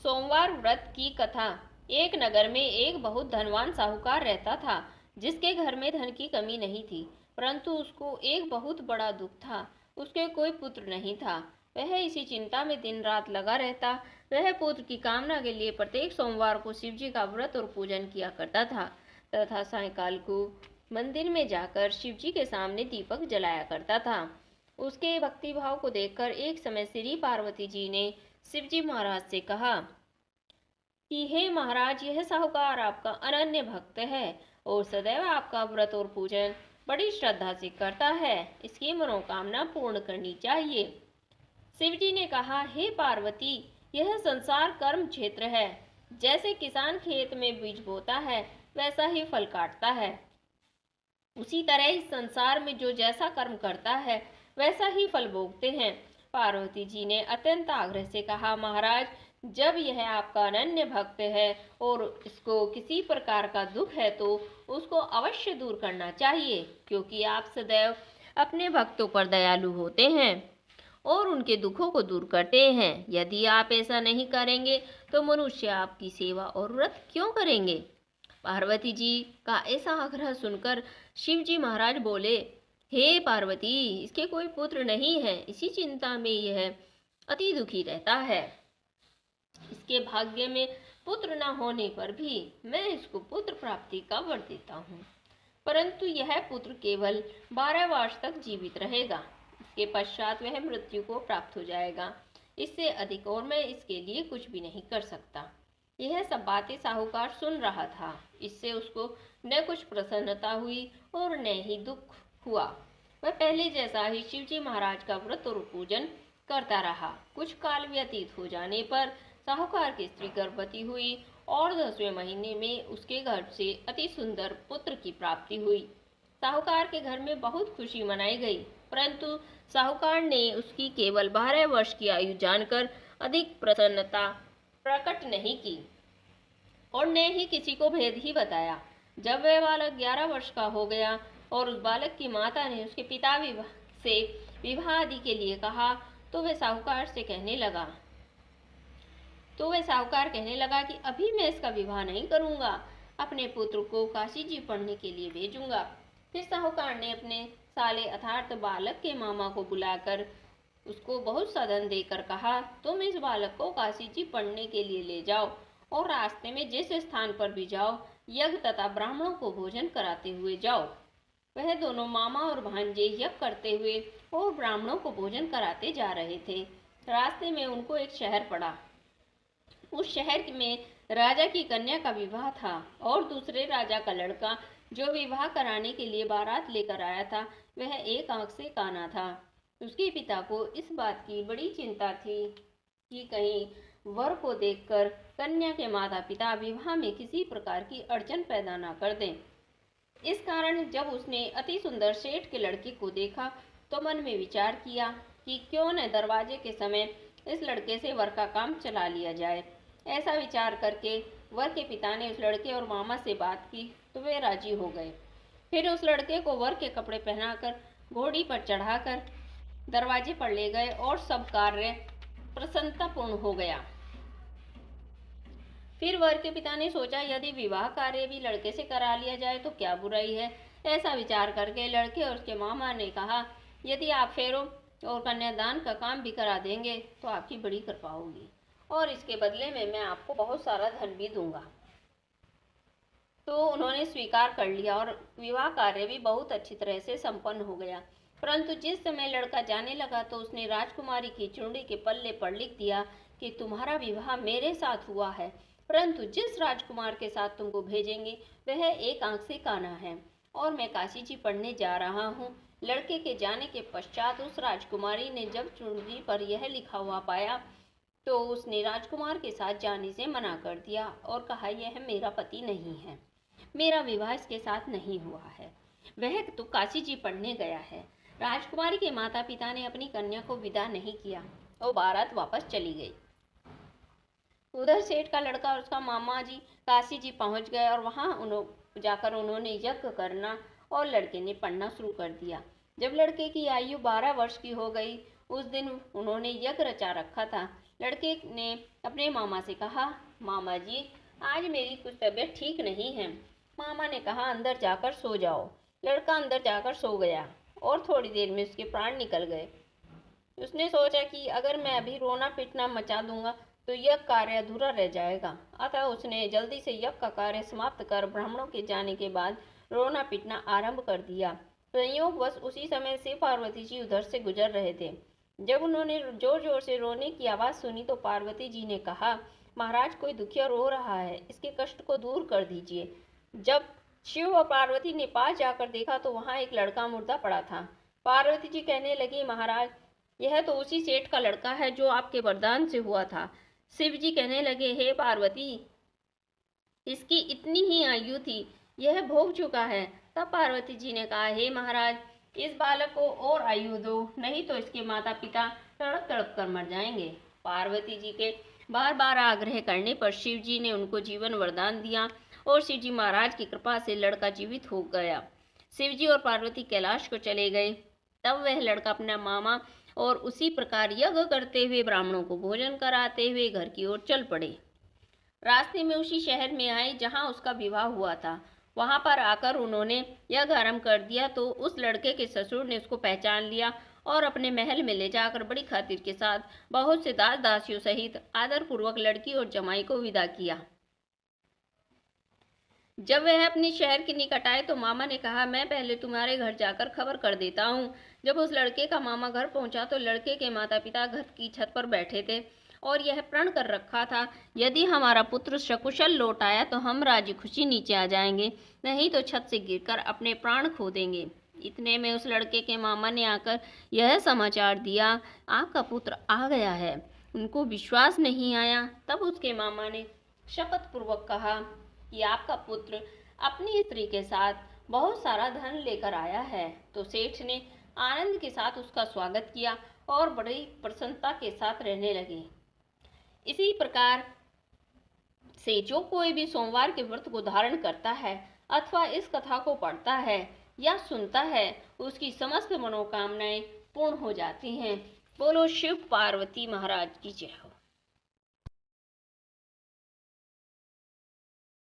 सोमवार व्रत की कथा। एक नगर में एक बहुत धनवान साहूकार रहता था, जिसके घर में धन की कमी नहीं थी, परंतु उसको एक बहुत बड़ा दुख था। उसके कोई पुत्र नहीं था। वह इसी चिंता में दिन रात लगा रहता। वह पुत्र की कामना के लिए प्रत्येक सोमवार को शिव जी का व्रत और पूजन किया करता था तथा सायंकाल को मंदिर में जाकर शिव जी के सामने दीपक जलाया करता था। उसके भक्तिभाव को देखकर एक समय श्री पार्वती जी ने शिवजी महाराज से कहा कि हे महाराज, यह साहूकार आपका अनन्य भक्त है और सदैव आपका व्रत और पूजन बड़ी श्रद्धा से करता है। इसकी मनोकामना पूर्ण करनी चाहिए। शिवजी ने कहा, हे पार्वती, यह संसार कर्म क्षेत्र है। जैसे किसान खेत में बीज बोता है, वैसा ही फल काटता है। उसी तरह इस संसार में जो जैसा कर्म करता है, वैसा ही फल भोगते हैं। पार्वती जी ने अत्यंत आग्रह से कहा, महाराज, जब यह आपका अनन्य भक्त है और इसको किसी प्रकार का दुख है तो उसको अवश्य दूर करना चाहिए, क्योंकि आप सदैव अपने भक्तों पर दयालु होते हैं और उनके दुखों को दूर करते हैं। यदि आप ऐसा नहीं करेंगे तो मनुष्य आपकी सेवा और व्रत क्यों करेंगे? पार्वती जी का ऐसा आग्रह सुनकर शिव जी महाराज बोले, हे पार्वती, इसके कोई पुत्र नहीं है। इसी चिंता में यह अति दुखी रहता है। इसके भाग्य में पुत्र न होने पर भी मैं इसको पुत्र प्राप्ति का वर देता हूँ, परंतु यह पुत्र केवल 12 वर्ष तक जीवित रहेगा। इसके पश्चात वह मृत्यु को प्राप्त हो जाएगा। इससे अधिक और मैं इसके लिए कुछ भी नहीं कर सकता। यह सब बातें साहूकार सुन रहा था। इससे उसको न कुछ प्रसन्नता हुई और न ही दुख हुआ। वह पहले जैसा ही शिवजी महाराज का व्रत और पूजन करता रहा। कुछ काल व्यतीत हो जाने पर साहूकार की स्त्री गर्भवती हुई और 10वें महीने में उसके गर्भ से अति सुंदर पुत्र की प्राप्ति हुई। साहूकार के घर में बहुत खुशी मनाई गई, परंतु साहूकार ने उसकी केवल 12 वर्ष की आयु जानकर अधिक प्रसन्नता प्रकट नहीं की और न ही किसी को भेद ही बताया। जब वह बालक 11 वर्ष का हो गया और उस बालक की माता ने उसके पिता से विवाह आदि के लिए कहा, तो वह साहूकार कहने लगा कि अभी मैं इसका विवाह नहीं करूंगा, अपने पुत्र को काशी जी पढ़ने के लिए भेजूंगा। फिर साहूकार ने अपने साले अर्थात बालक के मामा को बुलाकर उसको बहुत सा धन देकर कहा, तुम इस बालक को काशी जी पढ़ने के लिए ले जाओ और रास्ते में जिस स्थान पर भी जाओ, यज्ञ तथा ब्राह्मणों को भोजन कराते हुए जाओ। वह दोनों मामा और भांजे यज्ञ करते हुए और ब्राह्मणों को भोजन कराते जा रहे थे। रास्ते में उनको एक शहर पड़ा। उस शहर में राजा की कन्या का विवाह था और दूसरे राजा का लड़का जो विवाह कराने के लिए बारात लेकर आया था, वह एक आंख से काना था। उसके पिता को इस बात की बड़ी चिंता थी कि कहीं वर को देखकर कन्या के माता पिता विवाह में किसी प्रकार की अड़चन पैदा न कर दें। इस कारण जब उसने अति सुंदर सेठ के लड़के को देखा तो मन में विचार किया कि क्यों न दरवाजे के समय इस लड़के से वर का काम चला लिया जाए। ऐसा विचार करके वर के पिता ने उस लड़के और मामा से बात की तो वे राजी हो गए। फिर उस लड़के को वर के कपड़े पहनाकर घोड़ी पर चढ़ाकर दरवाजे पर ले गए और सब कार्य प्रसन्नतापूर्ण हो गया। फिर वर के पिता ने सोचा, यदि विवाह कार्य भी लड़के से करा लिया जाए तो क्या बुराई है। ऐसा विचार करके लड़के और उसके मामा ने कहा, यदि आप फेरों और कन्यादान का काम भी करा देंगे तो आपकी बड़ी कृपा होगी और इसके बदले में मैं आपको बहुत सारा धन भी दूंगा। तो उन्होंने स्वीकार कर लिया और विवाह कार्य भी बहुत अच्छी तरह से संपन्न हो गया। परंतु जिस समय लड़का जाने लगा तो उसने राजकुमारी की चुंडी के पल्ले पर लिख दिया कि तुम्हारा विवाह मेरे साथ हुआ है, परंतु जिस राजकुमार के साथ तुमको भेजेंगे वह एक आंख से काना है और मैं काशी जी पढ़ने जा रहा हूँ। लड़के के जाने के पश्चात उस राजकुमारी ने जब चुंडी पर यह लिखा हुआ पाया तो उसने राजकुमार के साथ जाने से मना कर दिया और कहा, यह मेरा पति नहीं है, मेरा विवाह इसके साथ नहीं हुआ है, वह तो काशी जी पढ़ने गया है। राजकुमारी के माता पिता ने अपनी कन्या को विदा नहीं किया और बारात वापस चली गई। उधर सेठ का लड़का और उसका मामा जी काशी जी पहुंच गए और वहां जाकर उन्होंने यज्ञ करना और लड़के ने पढ़ना शुरू कर दिया। जब लड़के की आयु 12 वर्ष की हो गई, उस दिन उन्होंने यज्ञ रचा रखा था लड़के ने अपने मामा से कहा, मामा जी, आज मेरी कुछ तबीयत ठीक नहीं है। मामा ने कहा, अंदर जाकर सो जाओ। लड़का अंदर जाकर सो गया और थोड़ी देर में उसके प्राण निकल गए। उसने सोचा कि अगर मैं अभी रोना पीटना मचा दूंगा तो यज्ञ कार्य अधूरा रह जाएगा। अतः उसने जल्दी से यज्ञ का कार्य समाप्त कर ब्राह्मणों के जाने के बाद रोना पीटना आरंभ कर दिया। संयोगवश उसी समय से पार्वती जी उधर से गुजर रहे थे। जब उन्होंने जोर जोर से रोने की आवाज़ सुनी तो पार्वती जी ने कहा, महाराज, कोई दुखिया रो रहा है, इसके कष्ट को दूर कर दीजिए। जब शिव और पार्वती ने पास जाकर देखा तो वहाँ एक लड़का मुर्दा पड़ा था। पार्वती जी कहने लगी, महाराज, यह तो उसी सेठ का लड़का है जो आपके वरदान से हुआ था। शिव जी कहने लगे, हे पार्वती, इसकी इतनी ही आयु थी, यह भोग चुका है। तब पार्वती जी ने कहा, हे महाराज, इस बालक को और आयु दो, नहीं तो इसके माता पिता तड़प तड़प कर मर जाएंगे। पार्वती जी के बार बार आग्रह करने पर शिव जी ने उनको जीवन वरदान दिया और शिव जी महाराज की कृपा से लड़का जीवित हो गया। शिव जी और पार्वती कैलाश को चले गए। तब वह लड़का अपना मामा और उसी प्रकार यज्ञ करते हुए ब्राह्मणों को भोजन कराते हुए घर की ओर चल पड़े। रास्ते में उसी शहर में आए जहां उसका विवाह हुआ था। वहां पर आकर उन्होंने यज्ञ आरंभ कर दिया तो उस लड़के के ससुर ने उसको पहचान लिया और अपने महल में ले जाकर बड़ी खातिर के साथ बहुत से दास दासियों सहित आदरपूर्वक लड़की और जमाई को विदा किया। जब वह अपने शहर के निकट आए तो मामा ने कहा, मैं पहले तुम्हारे घर जाकर खबर कर देता हूँ। जब उस लड़के का मामा घर पहुंचा तो लड़के के माता पिता घर की छत पर बैठे थे और यह प्रण कर रखा था, यदि हमारा पुत्र सकुशल लौट आया तो हम राजी खुशी नीचे आ जाएंगे, नहीं तो छत से गिरकर अपने प्राण खो देंगे। इतने में उस लड़के के मामा ने आकर यह समाचार दिया, आपका पुत्र आ गया है। उनको विश्वास नहीं आया। तब उसके मामा ने शपथ पूर्वक कहा कि आपका पुत्र अपनी स्त्री के साथ बहुत सारा धन लेकर आया है। तो सेठ ने आनंद के साथ उसका स्वागत किया और बड़ी प्रसन्नता के साथ रहने लगे। इसी प्रकार से जो कोई भी सोमवार के व्रत को धारण करता है अथवा इस कथा को पढ़ता है या सुनता है, उसकी समस्त मनोकामनाएं पूर्ण हो जाती हैं। बोलो शिव पार्वती महाराज की जय हो।